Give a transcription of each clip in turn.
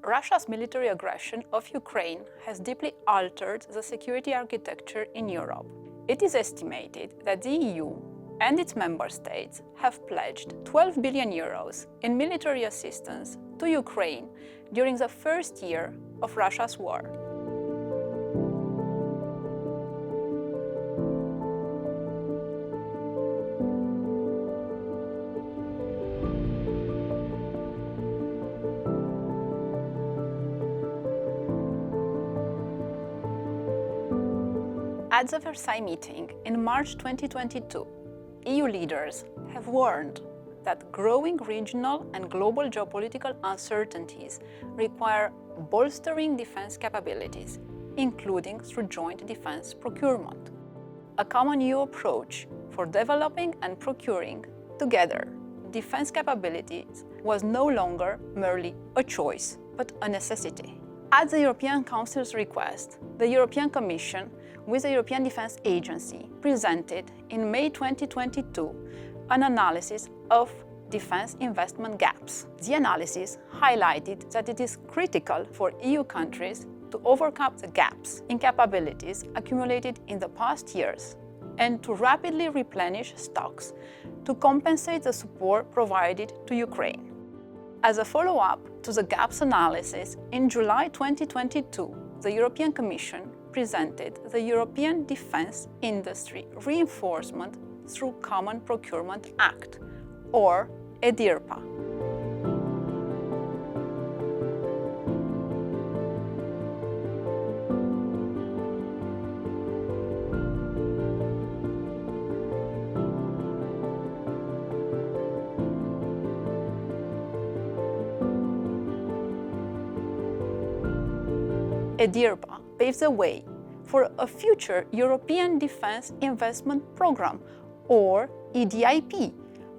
Russia's military aggression of Ukraine has deeply altered the security architecture in Europe. It is estimated that the EU and its member states have pledged 12 billion euros in military assistance to Ukraine during the first year of Russia's war. At the Versailles meeting in March 2022, EU leaders have warned that growing regional and global geopolitical uncertainties require bolstering defense capabilities, including through joint defense procurement. A common EU approach for developing and procuring together defense capabilities was no longer merely a choice, but a necessity. At the European Council's request, the European Commission, with the European Defence Agency, presented in May 2022 an analysis of defence investment gaps. The analysis highlighted that it is critical for EU countries to overcome the gaps in capabilities accumulated in the past years and to rapidly replenish stocks to compensate the support provided to Ukraine. As a follow-up to the gaps analysis, in July 2022, the European Commission presented the European Defence Industry Reinforcement through Common Procurement Act, or EDIRPA. EDIRPA paves the way for a future European Defence Investment Programme, or EDIP,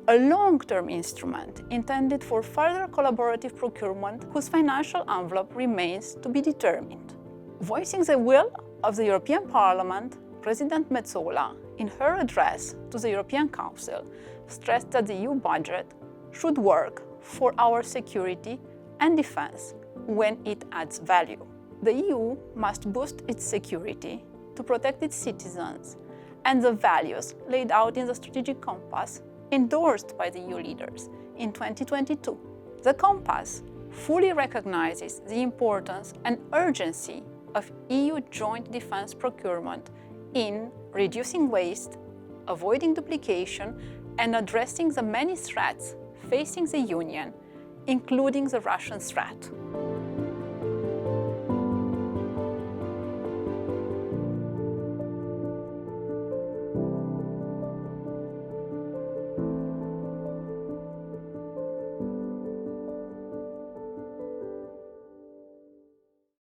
a long-term instrument intended for further collaborative procurement whose financial envelope remains to be determined. Voicing the will of the European Parliament, President Metsola, in her address to the European Council, stressed that the EU budget should work for our security and defence when it adds value. The EU must boost its security to protect its citizens and the values laid out in the strategic compass endorsed by the EU leaders in 2022. The compass fully recognizes the importance and urgency of EU joint defense procurement in reducing waste, avoiding duplication, and addressing the many threats facing the Union, including the Russian threat.